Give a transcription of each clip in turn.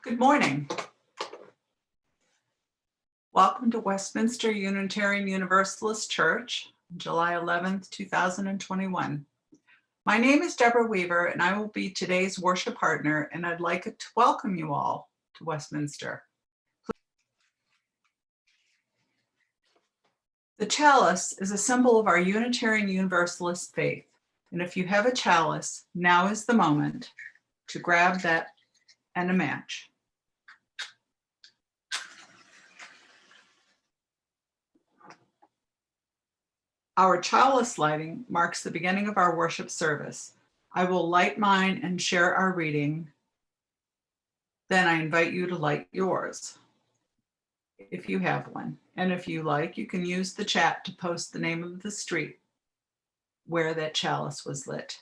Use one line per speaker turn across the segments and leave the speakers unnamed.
Good morning. Welcome to Westminster Unitarian Universalist Church, July 11th, 2021. My name is Deborah Weaver, and I will be today's worship partner, and I'd like to welcome you all to Westminster. The chalice is a symbol of our Unitarian Universalist faith, and if you have a chalice, now is the moment to grab that and a match. Our chalice lighting marks the beginning of our worship service. I will light mine and share our reading. Then I invite you to light yours, if you have one. And if you like, you can use the chat to post the name of the street where that chalice was lit.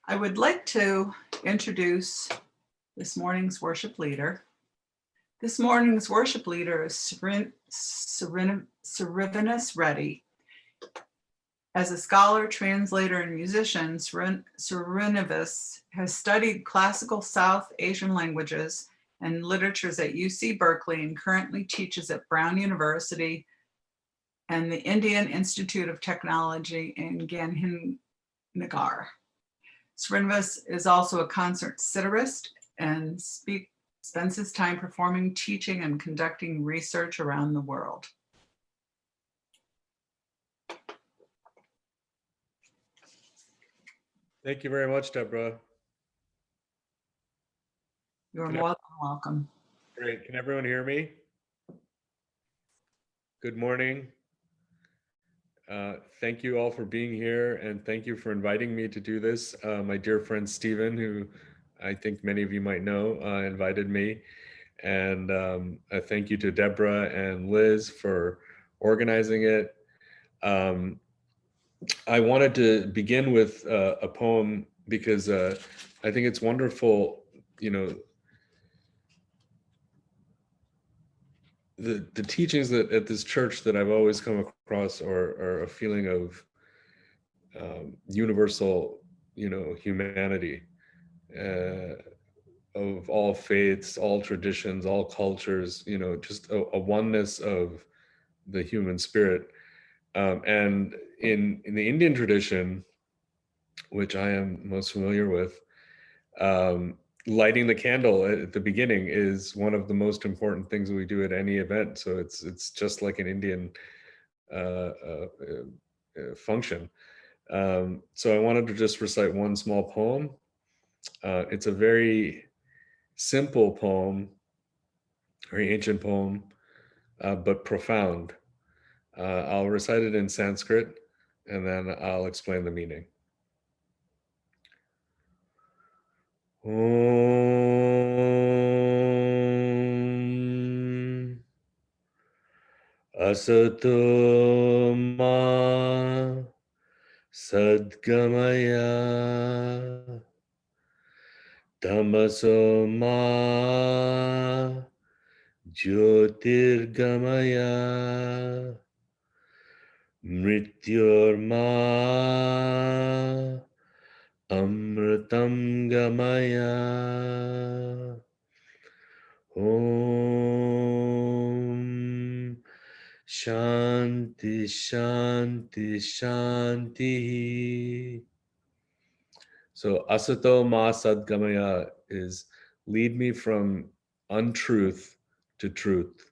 I would like to introduce this morning's worship leader. This morning's worship leader is Srinivas Reddy. As a scholar, translator, and musician, Srinivas has studied classical South Asian languages and literatures at UC Berkeley and currently teaches at Brown University and the Indian Institute of Technology in Gandhinagar. Srinivas is also a concert sitarist and spends his time performing, teaching, and conducting research around the world.
Thank you very much, Deborah.
You're more than welcome.
Great. Can everyone hear me? Good morning. Thank you all for being here, and thank you for inviting me to do this. My dear friend Stephen, who I think many of you might know, invited me. And thank you to Deborah and Liz for organizing it. I wanted to begin with a poem because I think it's wonderful, you know, the teachings that at this church that I've always come across are a feeling of universal, humanity, of all faiths, all traditions, all cultures, just a oneness of the human spirit. And in the Indian tradition, which I am most familiar with, lighting the candle at the beginning is one of the most important things we do at any event. So it's just like an Indian function. So I wanted to just recite one small poem. It's a very simple poem, very ancient poem, but profound. I'll recite it in Sanskrit, and then I'll explain the meaning. Om Asato Ma Sadgamaya Tamaso Ma Jyotirgamaya Mrityorma Amritam Gamaya. Om Shanti Shanti Shanti. So Asato Ma Sadgamaya is lead me from untruth to truth.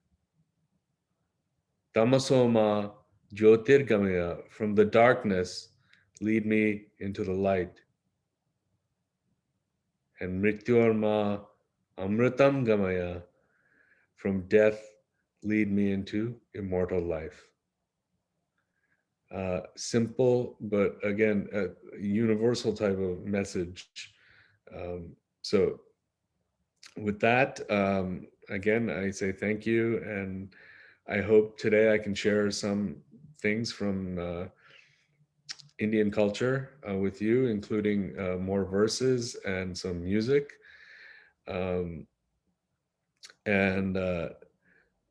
Tamaso Ma Jyotirgamaya, from the darkness lead me into the light. And Mrityorma Amritam Gamaya, from death lead me into immortal life. Simple, but again, a universal type of message. So with that, again, I say thank you, and I hope today I can share some things from Indian culture with you, including more verses and some music. Um, and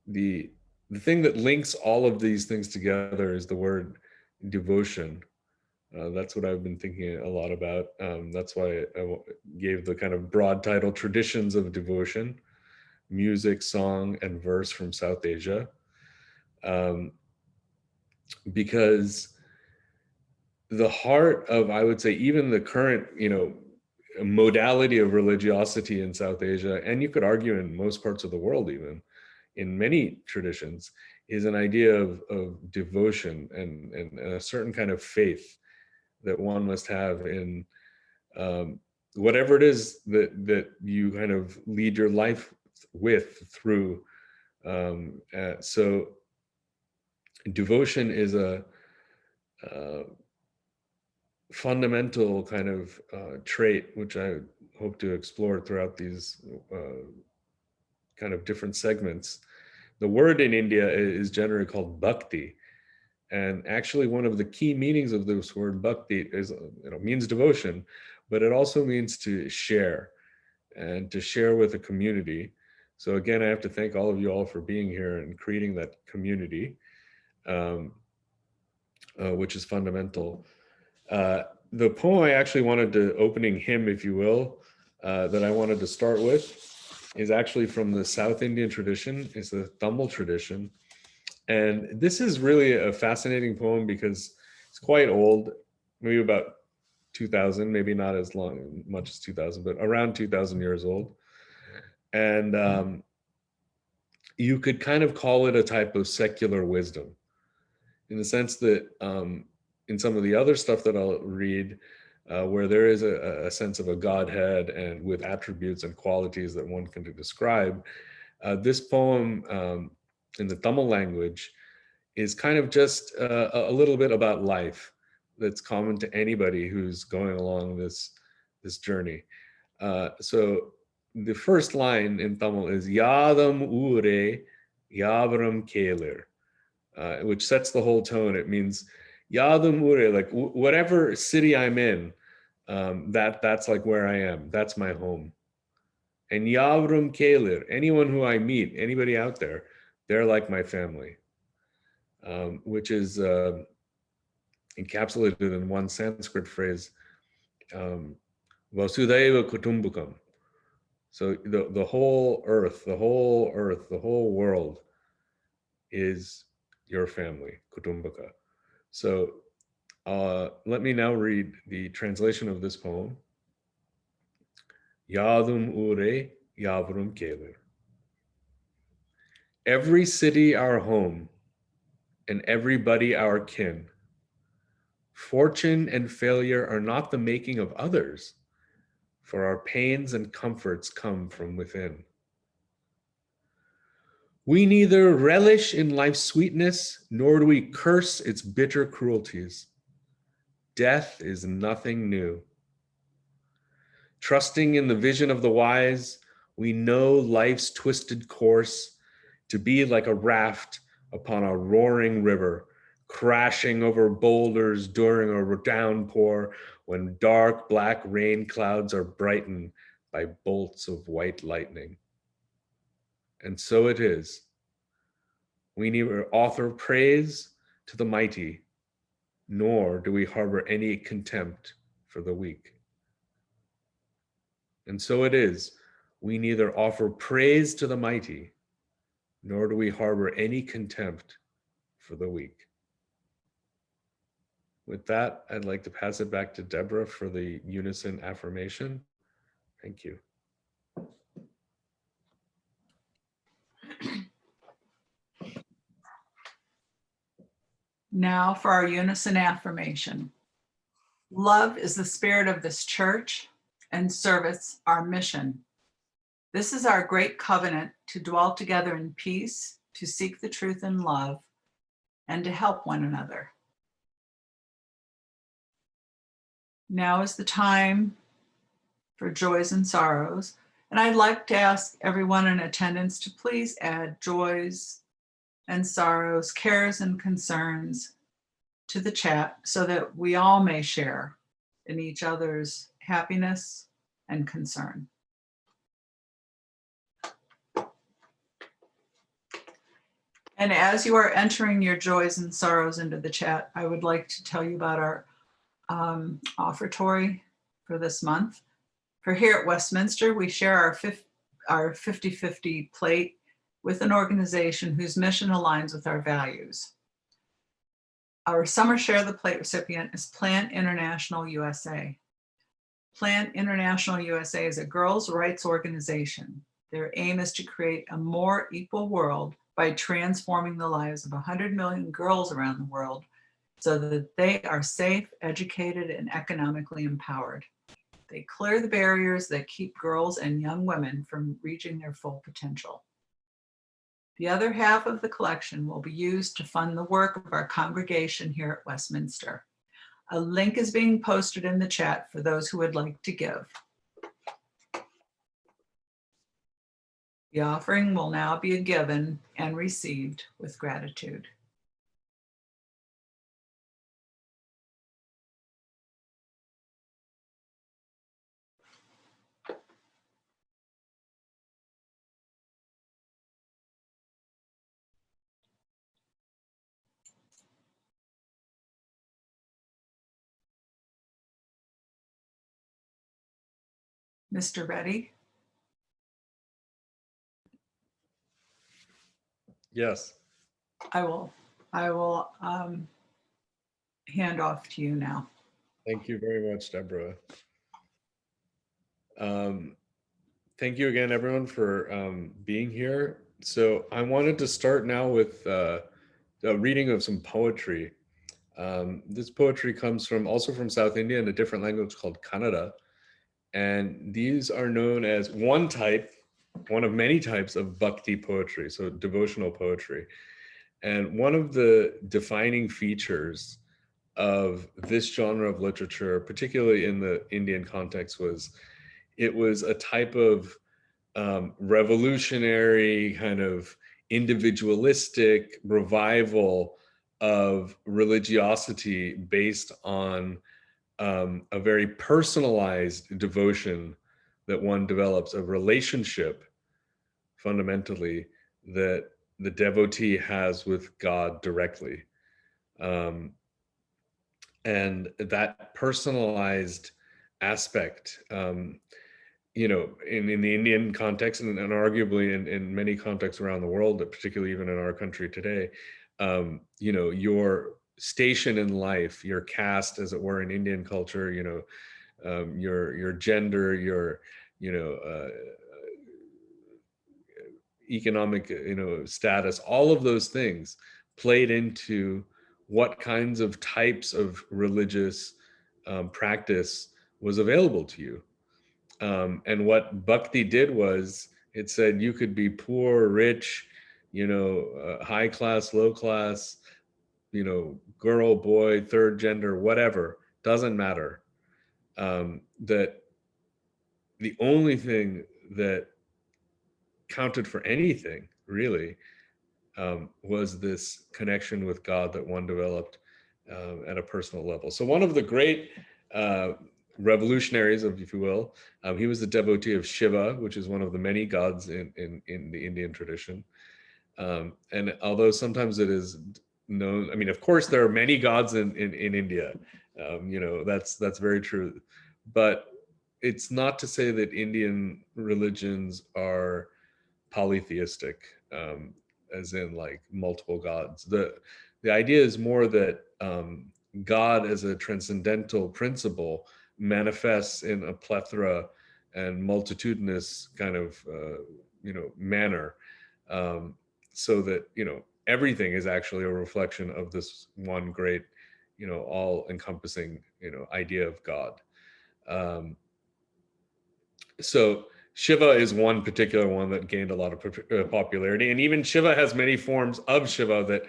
the the thing that links all of these things together is the word devotion. That's what I've been thinking a lot about. That's why gave the kind of broad title Traditions of Devotion, music, song, and verse from South Asia. Because the heart of, I would say, even the current, modality of religiosity in South Asia, and you could argue in most parts of the world, even in many traditions, is an idea of devotion and a certain kind of faith that one must have in whatever it is that you kind of lead your life with through. So devotion is a fundamental kind of trait, which I hope to explore throughout these kind of different segments. The word in India is generally called bhakti. And actually one of the key meanings of this word bhakti is, means devotion, but it also means to share and to share with a community. So again, I have to thank all of you all for being here and creating that community, which is fundamental. The poem I actually wanted to, opening hymn, if you will, that I wanted to start with is actually from the South Indian tradition. It's the Tamil tradition. And this is really a fascinating poem because it's quite old, maybe about 2000, maybe not as much as 2000, but around 2000 years old. And you could kind of call it a type of secular wisdom in the sense that in some of the other stuff that I'll read, where there is a sense of a Godhead and with attributes and qualities that one can describe, this poem in the Tamil language is kind of just a little bit about life that's common to anybody who's going along this journey. So the first line in Tamil is Yadam Ure Yavaram Kelir, which sets the whole tone. It means Yadam Ure, like whatever city I'm in, that's like where I am. That's my home. And Yavaram Kelir, anyone who I meet, anybody out there, they're like my family. Which is encapsulated in one Sanskrit phrase, Vasudhaiva Kutumbakam. So the whole earth, the whole world is your family, Kutumbaka. So let me now read the translation of this poem. Yadum Ure Yavrum Kelir. Every city our home, and everybody our kin. Fortune and failure are not the making of others, for our pains and comforts come from within. We neither relish in life's sweetness, nor do we curse its bitter cruelties. Death is nothing new. Trusting in the vision of the wise, we know life's twisted course to be like a raft upon a roaring river, crashing over boulders during a downpour when dark black rain clouds are brightened by bolts of white lightning. And so it is. We neither offer praise to the mighty, nor do we harbor any contempt for the weak. And so it is. We neither offer praise to the mighty, nor do we harbor any contempt for the weak. With that, I'd like to pass it back to Deborah for the unison affirmation. Thank you.
Now for our unison affirmation. Love is the spirit of this church, and service our mission. This is our great covenant to dwell together in peace, to seek the truth in love, and to help one another. Now is the time for joys and sorrows. And I'd like to ask everyone in attendance to please add joys and sorrows, cares and concerns to the chat so that we all may share in each other's happiness and concern. And as you are entering your joys and sorrows into the chat, I would like to tell you about our offertory for this month. For here at Westminster, we share our 50-50 plate with an organization whose mission aligns with our values. Our summer Share the Plate recipient is Plant International USA. Plant International USA is a girls' rights organization. Their aim is to create a more equal world by transforming the lives of 100 million girls around the world so that they are safe, educated, and economically empowered. They clear the barriers that keep girls and young women from reaching their full potential. The other half of the collection will be used to fund the work of our congregation here at Westminster. A link is being posted in the chat for those who would like to give. The offering will now be given and received with gratitude. Mr. Reddy?
Yes.
I will hand off to you now.
Thank you very much, Deborah. Thank you again, everyone, for being here. So I wanted to start now with a reading of some poetry. This poetry comes also from South India in a different language called Kannada. And these are known as one of many types of bhakti poetry, so devotional poetry. And one of the defining features of this genre of literature, particularly in the Indian context, was it was a type of revolutionary, kind of individualistic revival of religiosity based on a very personalized devotion that one develops, a relationship fundamentally that the devotee has with God directly. And that personalized aspect, you know, in the Indian context and arguably in many contexts around the world, particularly even in our country today, you know, your station in life, your caste, as it were, in Indian culture, you know, your gender, your, you know, economic, you know, status, all of those things played into what kinds of types of religious practice was available to you. And what bhakti did was it said you could be poor, rich, you know, high class, low class, you know, girl, boy, third gender, whatever, doesn't matter. That the only thing that counted for anything really was this connection with God that one developed at a personal level. So one of the great revolutionaries, if you will, he was a devotee of Shiva, which is one of the many gods in the Indian tradition. And although sometimes it is known, I mean, of course, there are many gods in India. You know, that's very true. But it's not to say that Indian religions are polytheistic, as in like multiple gods. The idea is more that God as a transcendental principle manifests in a plethora and multitudinous kind of you know, manner, so that, you know, everything is actually a reflection of this one great, you know, all-encompassing, you know, idea of God. So Shiva is one particular one that gained a lot of popularity, and even Shiva has many forms of Shiva that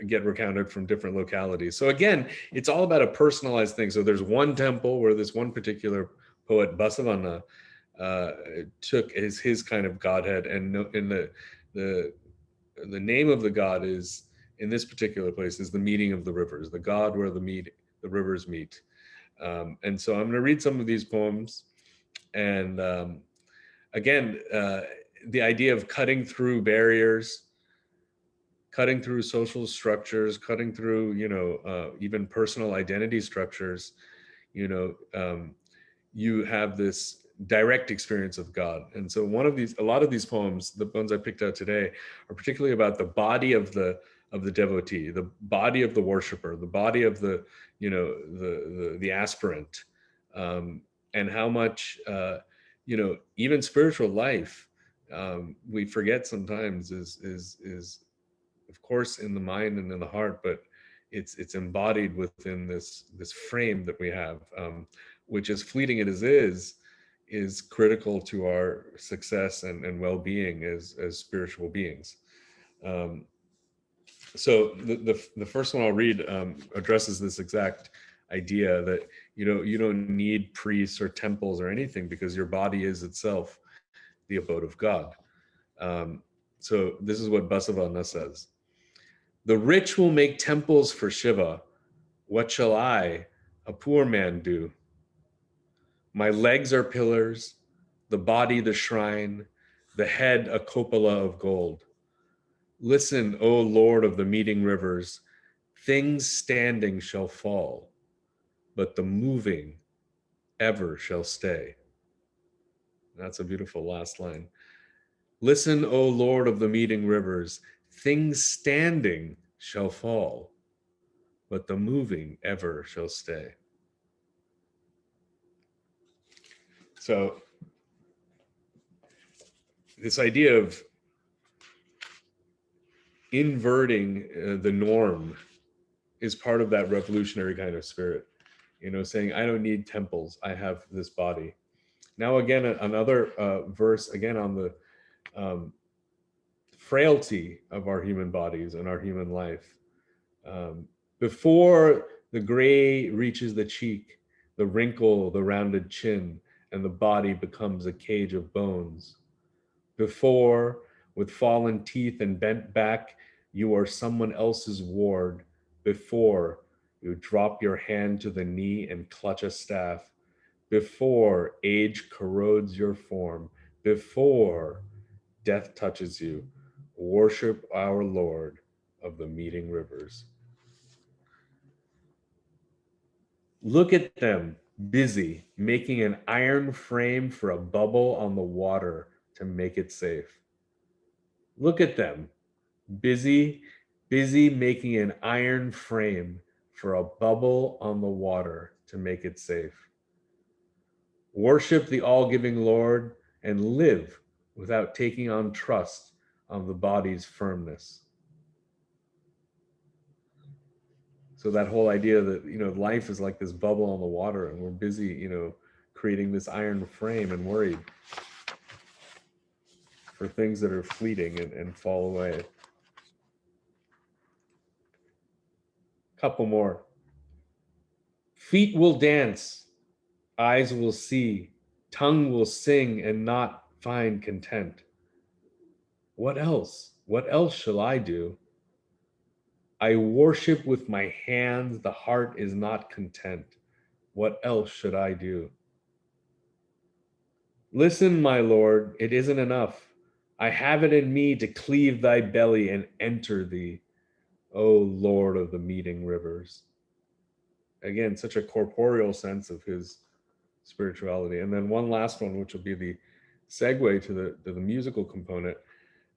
get recounted from different localities. So again, it's all about a personalized thing. So there's one temple where this one particular poet, Basavana, took his kind of godhead, and in the the name of the god is, in this particular place, is the meeting of the rivers, the god where the rivers meet. And so I'm going to read some of these poems. And again, the idea of cutting through barriers, cutting through social structures, cutting through, even personal identity structures, you have this direct experience of God. And so a lot of these poems, the ones I picked out today, are particularly about the body of the devotee, the body of the worshiper, the body of the, the aspirant, and how much, even spiritual life, we forget sometimes is of course in the mind and in the heart, but it's embodied within this frame that we have, which, as fleeting as it is critical to our success and well-being as spiritual beings. So the first one I'll read addresses this exact idea that you don't need priests or temples or anything, because your body is itself the abode of God. So this is what Basavana says: "The rich will make temples for Shiva. What shall I, a poor man, do? My legs are pillars, the body the shrine, the head a cupola of gold. Listen, O Lord of the meeting rivers, things standing shall fall, but the moving ever shall stay." That's a beautiful last line. Listen, O Lord of the meeting rivers, things standing shall fall, but the moving ever shall stay. So this idea of inverting the norm is part of that revolutionary kind of spirit, saying, I don't need temples, I have this body. Now, again, another verse, again, on the frailty of our human bodies and our human life. Before the gray reaches the cheek, the wrinkle, the rounded chin, and the body becomes a cage of bones. Before, with fallen teeth and bent back, you are someone else's ward. Before, you drop your hand to the knee and clutch a staff. Before, age corrodes your form. Before, death touches you. Worship our Lord of the meeting rivers. Look at them, busy, making an iron frame for a bubble on the water to make it safe. Look at them, busy making an iron frame for a bubble on the water to make it safe. Worship the all-giving Lord and live without taking on trust of the body's firmness. So that whole idea that, life is like this bubble on the water, and we're busy, creating this iron frame and worried for things that are fleeting and fall away. Couple more. Feet will dance, eyes will see, tongue will sing and not find content. What else? What else shall I do? I worship with my hands, the heart is not content. What else should I do? Listen, my Lord, it isn't enough. I have it in me to cleave thy belly and enter thee, O Lord of the meeting rivers. Again, such a corporeal sense of his spirituality. And then one last one, which will be the segue to the musical component.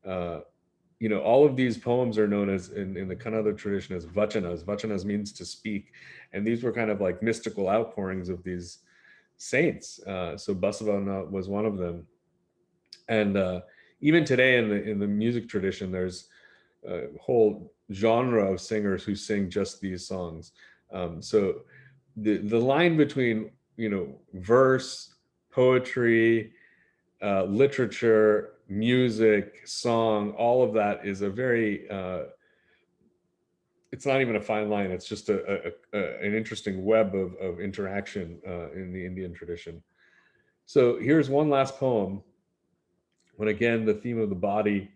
All of these poems are known as, in the Kannada tradition, as vachanas. Vachanas means to speak. And these were kind of like mystical outpourings of these saints. So Basavana was one of them. And even today in the music tradition, there's a whole genre of singers who sing just these songs. So the line between, verse, poetry, literature, music, song, all of that is a very, it's not even a fine line. It's just an interesting web of interaction in the Indian tradition. So here's one last poem, when again, the theme of the body,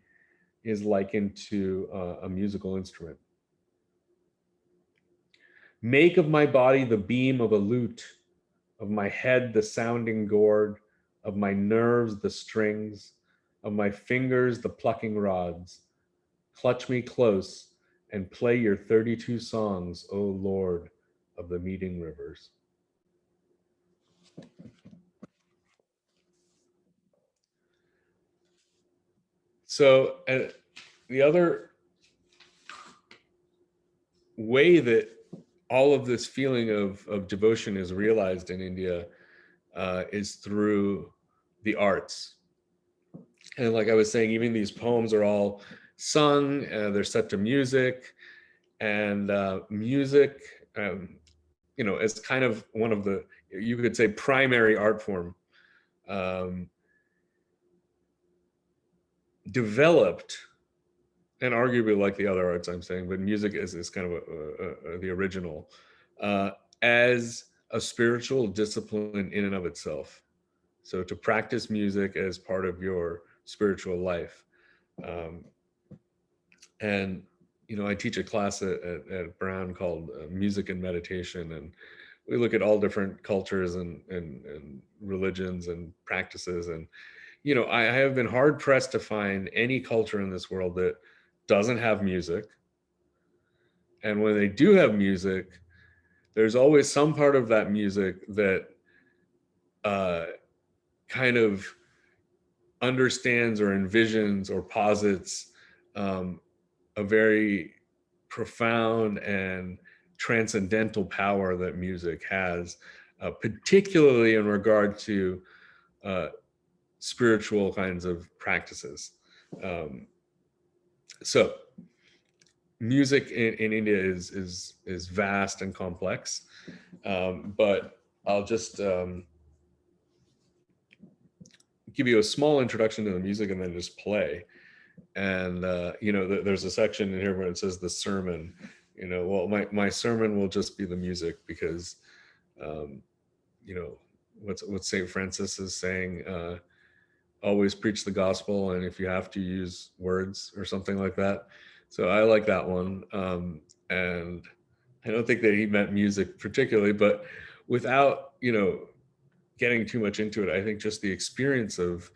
is likened to a musical instrument. Make of my body the beam of a lute, of my head the sounding gourd, of my nerves the strings, of my fingers the plucking rods. Clutch me close and play your 32 songs, O Lord of the meeting rivers. So the other way that all of this feeling of devotion is realized in India is through the arts. And like I was saying, even these poems are all sung, they're set to music, and music, is kind of one of the, you could say, primary art form, developed, and arguably like the other arts I'm saying, but music is kind of the original, as a spiritual discipline in and of itself. So to practice music as part of your spiritual life. And, I teach a class at Brown called Music and Meditation. And we look at all different cultures and religions and practices. And, I have been hard pressed to find any culture in this world that doesn't have music. And when they do have music, there's always some part of that music that kind of understands or envisions or posits a very profound and transcendental power that music has, particularly in regard to spiritual kinds of practices. So music in India is vast and complex, but I'll just give you a small introduction to the music and then just play. And there's a section in here where it says the sermon. Well, my sermon will just be the music, because what St. Francis is saying, always preach the gospel, and if you have to, use words, or something like that. So I like that one. And I don't think that he meant music particularly, but without getting too much into it, I think just the experience of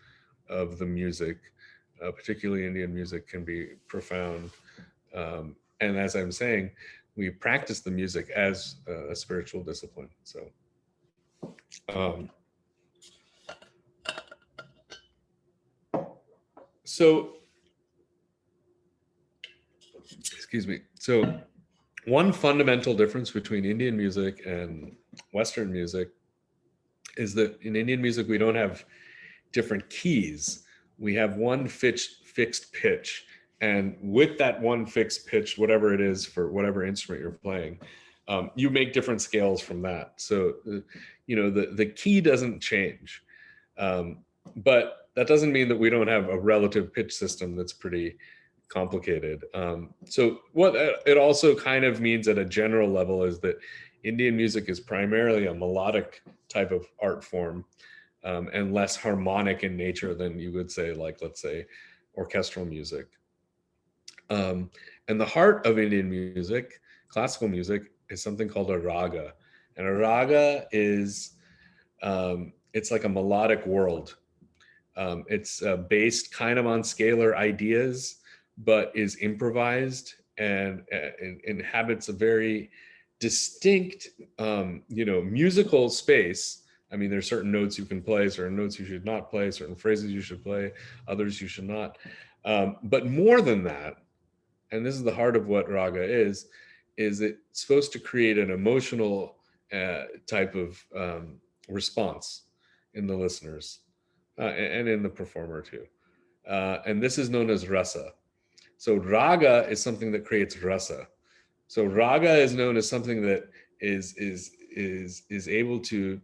the music, particularly Indian music, can be profound. And as I'm saying, we practice the music as a spiritual discipline. So, excuse me. So one fundamental difference between Indian music and Western music is that in Indian music, we don't have different keys. We have one fixed pitch. And with that one fixed pitch, whatever it is for whatever instrument you're playing, you make different scales from that. So, the key doesn't change. But that doesn't mean that we don't have a relative pitch system that's pretty complicated. So what it also kind of means at a general level is that Indian music is primarily a melodic type of art form, and less harmonic in nature than you would say, like, let's say, orchestral music. And the heart of Indian music, classical music, is something called a raga. And a raga is, it's like a melodic world. It's based kind of on scalar ideas, but is improvised and inhabits a very distinct, musical space. I mean, there's certain notes you can play, certain notes you should not play, certain phrases you should play, others you should not. But more than that, and this is the heart of what raga is it's supposed to create an emotional type of response in the listeners, and in the performer too. And this is known as rasa. So raga is something that creates rasa. So raga is known as something that is able to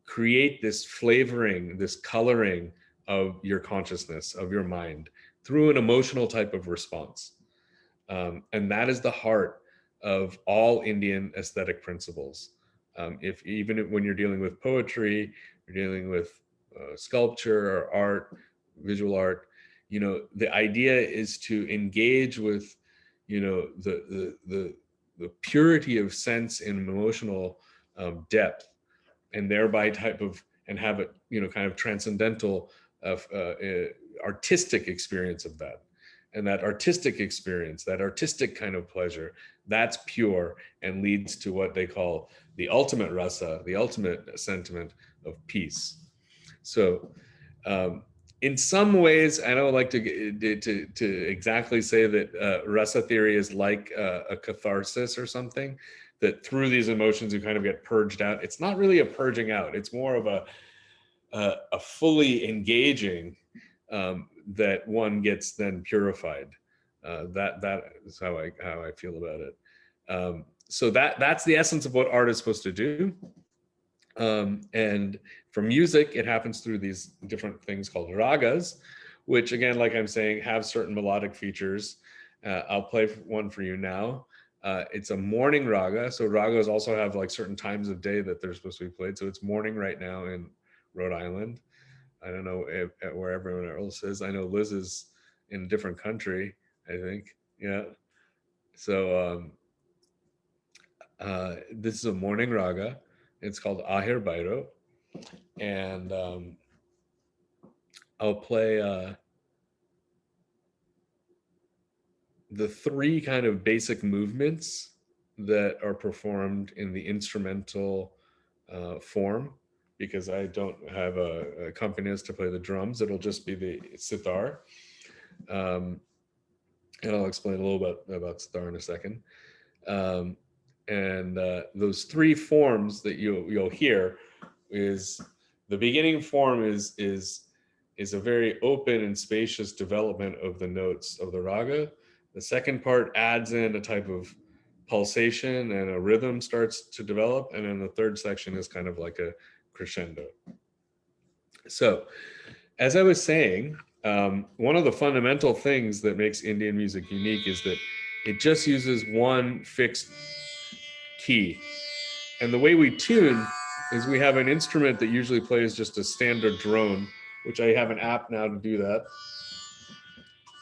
create this flavoring, this coloring of your consciousness, of your mind, through an emotional type of response. And that is the heart of all Indian aesthetic principles. If even when you're dealing with poetry, you're dealing with sculpture or art, visual art, the idea is to engage with, the purity of sense and emotional depth, and thereby have it, kind of transcendental artistic experience of that. And that artistic experience, that artistic kind of pleasure, that's pure and leads to what they call the ultimate rasa, the ultimate sentiment of peace. So in some ways, I don't like to exactly say that rasa theory is like a catharsis or something, that through these emotions you kind of get purged out. It's not really a purging out. It's more of a fully engaging that one gets then purified. That is how I feel about it. So that's the essence of what art is supposed to do. And for music, it happens through these different things called ragas, which again, like I'm saying, have certain melodic features. I'll play one for you now. It's a morning raga. So ragas also have like certain times of day that they're supposed to be played. So it's morning right now in Rhode Island. I don't know where everyone else is. I know Liz is in a different country, I think. Yeah. So this is a morning raga. It's called Ahir Bhairav. And I'll play the three kind of basic movements that are performed in the instrumental form, because I don't have a accompanist to play the drums. It'll just be the sitar. And I'll explain a little bit about sitar in a second. And those three forms that you'll hear is the beginning form is a very open and spacious development of the notes of the raga. The second part adds in a type of pulsation and a rhythm starts to develop. And then the third section is kind of like a crescendo. So as I was saying, one of the fundamental things that makes Indian music unique is that it just uses one fixed key. And the way we tune is we have an instrument that usually plays just a standard drone, which I have an app now to do that.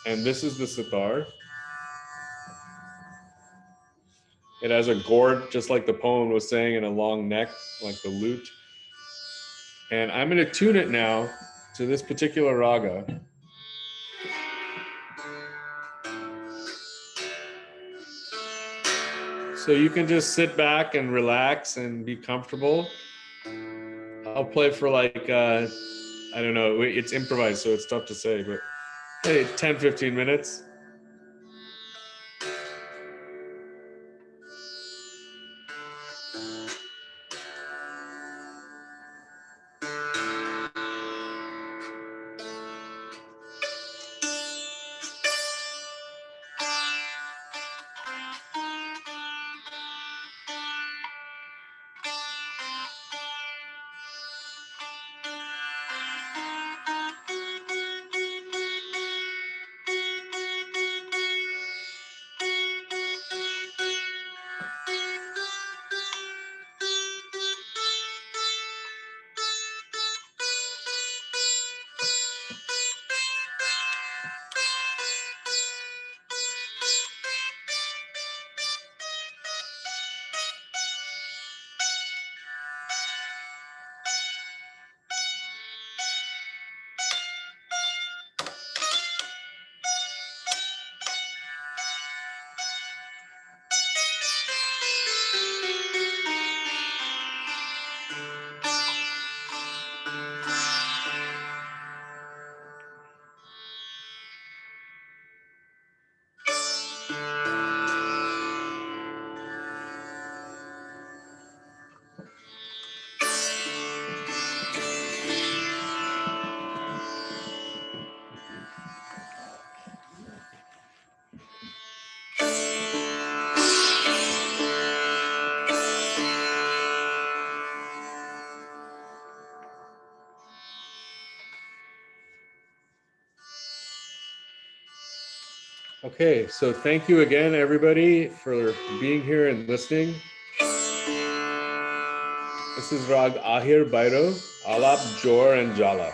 And this is the sitar. It has a gourd, just like the poem was saying, and a long neck, like the lute. And I'm going to tune it now to this particular raga. So you can just sit back and relax and be comfortable. I'll play for like, I don't know, it's improvised, so it's tough to say, but hey, 10, 15 minutes. Okay, so thank you again, everybody, for being here and listening. This is Rag Ahir Bhairav, Alap, Jor, and Jala.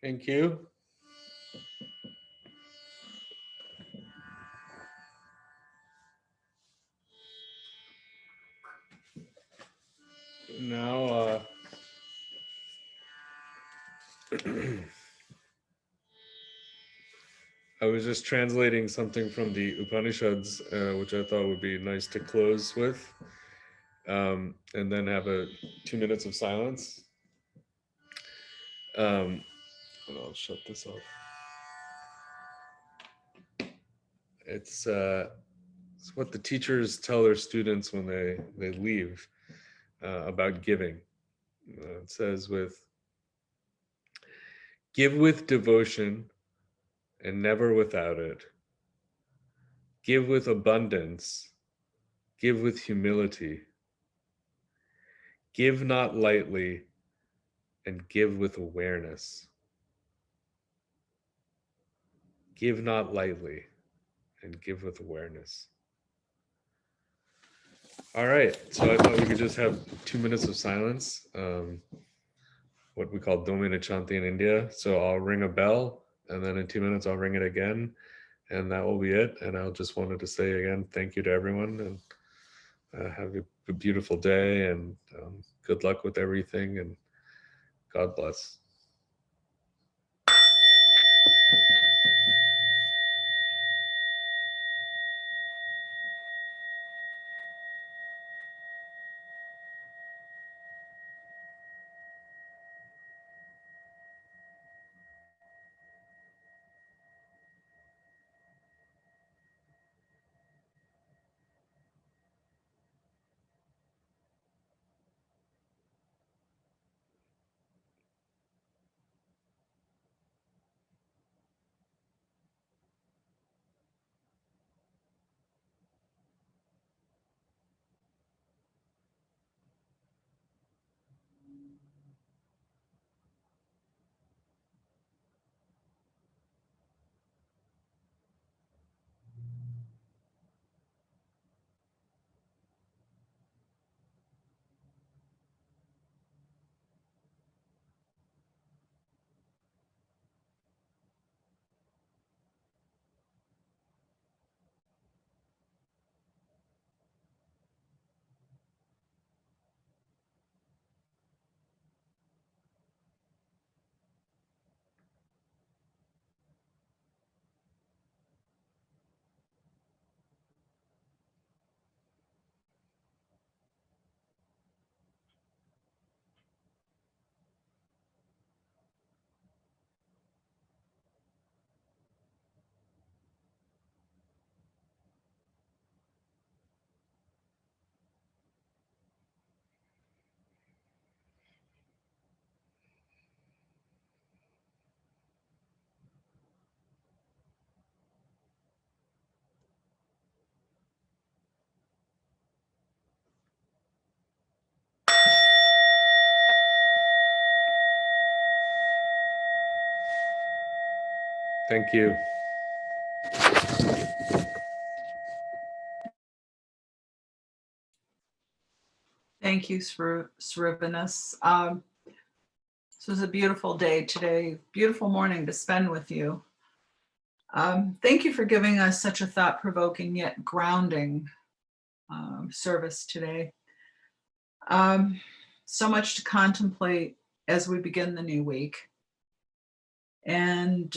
Thank you. Now, I was just translating something from the Upanishads, which I thought would be nice to close with, and then have 2 minutes of silence. And I'll shut this off. It's what the teachers tell their students when they leave about giving. It says give with devotion and never without it. Give with abundance, give with humility. Give not lightly, and give with awareness. Give not lightly, and give with awareness. All right, so I thought we could just have 2 minutes of silence, what we call Domina Chanti in India. So I'll ring a bell, and then in 2 minutes I'll ring it again, and that will be it. And I just wanted to say again, thank you to everyone, and have a beautiful day, and good luck with everything, and God bless. Thank you.
Thank you, Srivanas. This was a beautiful day today, beautiful morning to spend with you. Thank you for giving us such a thought-provoking yet grounding service today. So much to contemplate as we begin the new week. And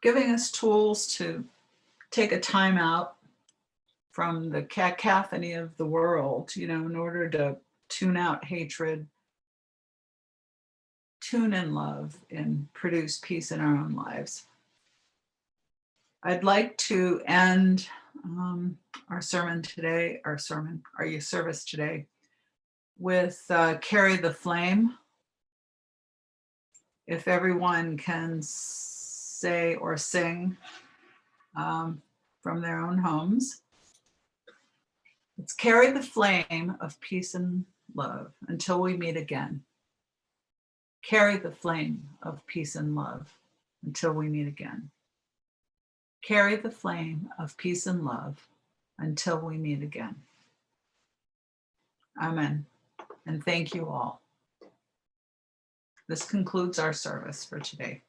giving us tools to take a time out from the cacophony of the world, in order to tune out hatred, tune in love, and produce peace in our own lives. I'd like to end our service today, with Carry the Flame. If everyone can say or sing from their own homes. Let's carry the flame of peace and love until we meet again. Carry the flame of peace and love until we meet again. Carry the flame of peace and love until we meet again. Amen. And thank you all. This concludes our service for today.